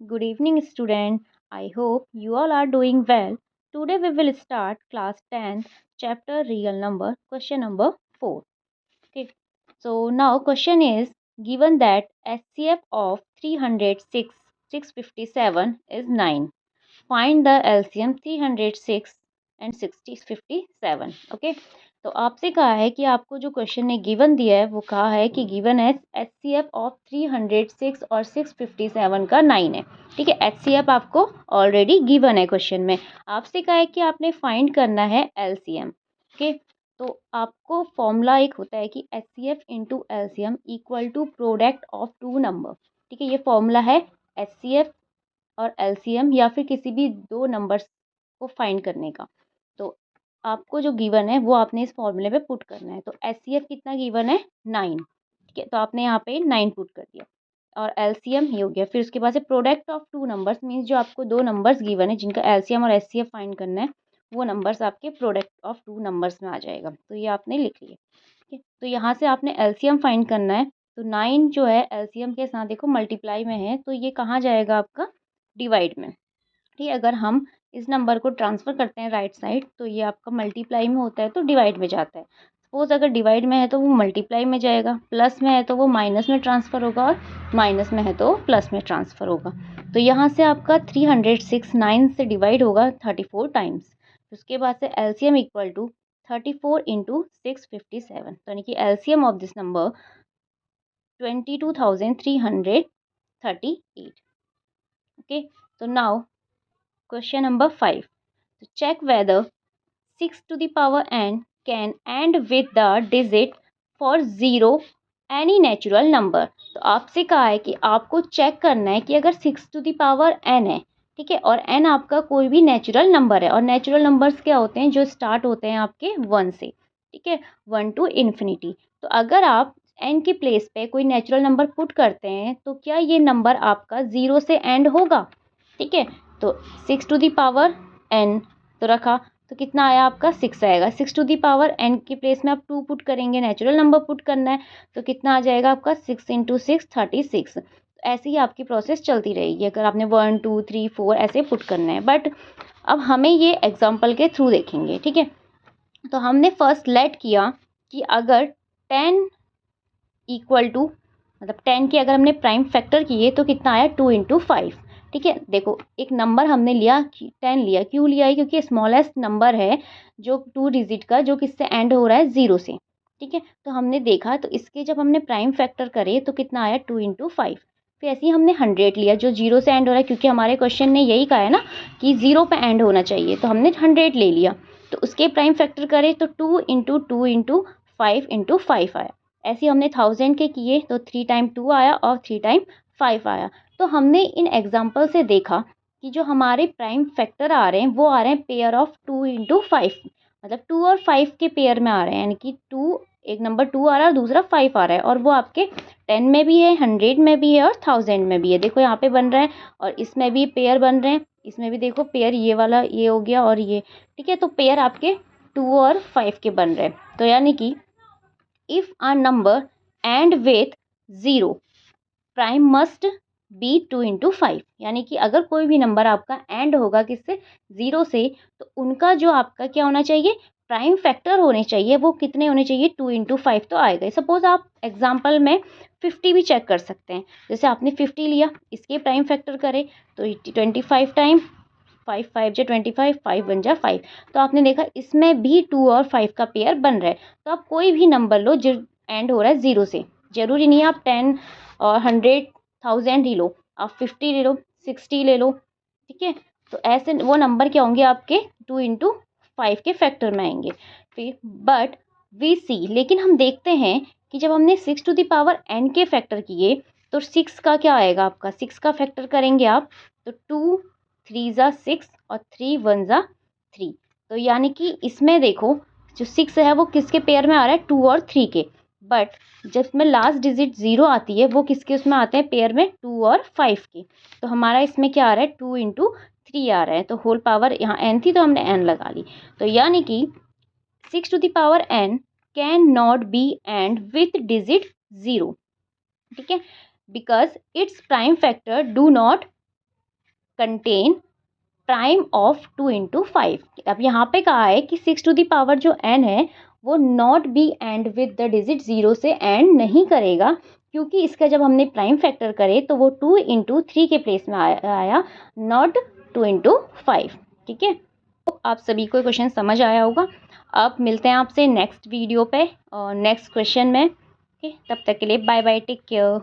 Good evening, student. I hope you all are doing well. Today we will start class 10th chapter real number question number 4. Okay. So now question is given that HCF of 306 657 is 9. Find the LCM 306 and 657. Okay, तो आपसे कहा है कि आपको जो question ने given दिया है वो कहा है कि गिवन है HCF ऑफ 306 और 657 का 9 है। ठीक है, HCF आपको ऑलरेडी गिवन है क्वेश्चन में। आपसे कहा है कि आपने फाइंड करना है LCM। ओके, तो आपको फॉर्मूला एक होता है कि HCF into LCM equal to product of two number. ठीक है, ये फॉर्मूला है HCF और एलसीएम या फिर किसी भी दो नंबर्स को फाइंड करने का। तो आपको जो गिवन है वो आपने इस फॉर्मूले पे पुट करना है। तो एचसीएफ कितना गिवन है 9। ठीक है, तो आपने यहाँ पे 9 पुट कर दिया और एलसीएम ये हो गया। फिर उसके बाद से product of two numbers means जो आपको दो नंबर्स गिवन है जिनका एलसीएम और एचसीएफ फाइंड करना है वो नंबर्स आपके प्रोडक्ट ऑफ टू नंबर्स में आ जाएगा। तो ये आपने लिख लिया। ठीक है, तो यहाँ से आपने एलसीएम फाइंड करना है। तो 9 जो है एलसीएम के साथ देखो मल्टीप्लाई में है तो ये कहाँ जाएगा आपका डिवाइड में। ठीक है, अगर हम इस नंबर को ट्रांसफ़र करते हैं राइट साइड तो ये आपका मल्टीप्लाई में होता है तो डिवाइड में जाता है। सपोज़ अगर डिवाइड में है तो वो मल्टीप्लाई में जाएगा, प्लस में है तो वो माइनस में ट्रांसफ़र होगा और माइनस में है तो प्लस में ट्रांसफ़र होगा। तो यहाँ से आपका 306 9 से डिवाइड होगा 34 टाइम्स। उसके बाद से एलसीएम इक्वल टू 34 इंटू 657, तो यानी कि LCM of this number 22,338। Okay, so now question number 5. So check whether 6 to the power n can end with the digit for 0 any natural number. तो आपसे कहा है कि आपको चेक करना है कि अगर 6 to the power n है, ठीक है, और n आपका कोई भी नेचुरल नंबर है और नेचुरल नंबर्स क्या होते हैं जो स्टार्ट होते हैं आपके 1 से। ठीक है, 1 टू इन्फिनिटी। तो अगर आप n की प्लेस पे कोई नेचुरल नंबर पुट करते हैं तो क्या ये नंबर आपका 0 से एंड होगा। ठीक है, तो 6 टू दी पावर n तो रखा तो कितना आया आपका 6 आएगा। 6 टू दी पावर n की प्लेस में आप 2 पुट करेंगे, नेचुरल नंबर पुट करना है तो कितना आ जाएगा आपका 6 इंटू 6 36। ऐसे ही आपकी प्रोसेस चलती रहेगी अगर आपने 1 2 3 4 ऐसे पुट करना है। बट अब हमें ये एग्जाम्पल के थ्रू देखेंगे। ठीक है, तो हमने फर्स्ट लेट किया कि अगर 10 इक्वल टू मतलब 10 के अगर हमने प्राइम फैक्टर किए तो कितना आया 2 इंटू 5। ठीक है, देखो एक नंबर हमने लिया 10 लिया, क्यों लिया है क्योंकि स्मॉलेस्ट नंबर है जो 2 डिजिट का जो किससे एंड हो रहा है 0 से। ठीक है, तो हमने देखा तो इसके जब हमने प्राइम फैक्टर करे तो कितना आया 2 इंटू 5। फिर ऐसे ही हमने 100 लिया जो 0 से एंड हो रहा है क्योंकि हमारे क्वेश्चन ने यही कहा है ना कि 0 पे एंड होना चाहिए, तो हमने 100 ले लिया। तो उसके प्राइम फैक्टर करे तो 2 इंटू 2 इंटू 5 इंटू 5 आया। ऐसे हमने 1000 के किए तो 3 टाइम 2 आया और 3 टाइम 5 आया। तो हमने इन एग्जाम्पल से देखा कि जो हमारे प्राइम फैक्टर आ रहे हैं वो आ रहे हैं पेयर ऑफ 2 इंटू 5, मतलब 2 और 5 के पेयर में आ रहे हैं, यानी कि 2 एक नंबर 2 आ रहा है और दूसरा 5 आ रहा है और वो आपके 10 में भी है, 100 में भी है और 1000 में भी है। देखो यहाँ पे बन रहा है और इसमें भी पेयर बन रहे हैं, इसमें भी देखो पेयर ये वाला ये हो गया और ये। ठीक है, तो पेयर आपके 2 और 5 के बन रहे हैं। तो यानी कि if a number end with 0 prime must be 2 into 5, यानी कि अगर कोई भी नंबर आपका एंड होगा किससे 0 से तो उनका जो आपका क्या होना चाहिए प्राइम फैक्टर होने चाहिए, वो कितने होने चाहिए 2 इंटू 5 तो आएगा। सपोज आप एग्जाम्पल में 50 भी चेक कर सकते हैं। जैसे आपने 50 लिया, इसके प्राइम फैक्टर करे तो 25 टाइम 5 5 जा 25 5 1 जा 5। तो आपने देखा इसमें भी 2 और 5 का पेयर बन रहा है। तो आप कोई भी नंबर लो जो एंड हो रहा है 0 से, ज़रूरी नहीं है आप 10 और 100 1000 ही लो, आप 50 ले लो 60 ले लो। ठीक है, तो ऐसे वो नंबर क्या होंगे आपके 2 इंटू 5 के फैक्टर में आएंगे। फिर बट वी सी, लेकिन हम देखते हैं कि जब हमने 6 टू द पावर n के फैक्टर किए तो 6 का क्या आएगा आपका, 6 का फैक्टर करेंगे आप तो 2 3 ज़ा 6 और 3 1 ज़ा 3। तो यानी कि इसमें देखो जो 6 है वो किसके पेयर में आ रहा है 2 और 3 के। बट जब में लास्ट डिजिट 0 आती है वो किसके उसमें आते हैं पेयर में 2 और 5 के। तो हमारा इसमें क्या आ रहा है 2 इंटू 3 आ रहा है। तो होल पावर यहाँ n थी तो हमने n लगा ली। तो यानी कि 6 to the power n can not be end with digit 0। ठीक है, because its prime factor do not contain prime of 2 into 5। अब यहाँ पे कहा है कि 6 टू द पावर जो n है वो not be end with the digit 0 से एंड नहीं करेगा, क्योंकि इसका जब हमने प्राइम फैक्टर करे तो वो 2 इंटू 3 के प्लेस में आया, नॉट 2 इंटू 5। ठीक है, तो आप सभी को क्वेश्चन समझ आया होगा। अब मिलते हैं आपसे नेक्स्ट वीडियो पे और नेक्स्ट क्वेश्चन में। ओके, तब तक के लिए बाय बाय, टेक केयर।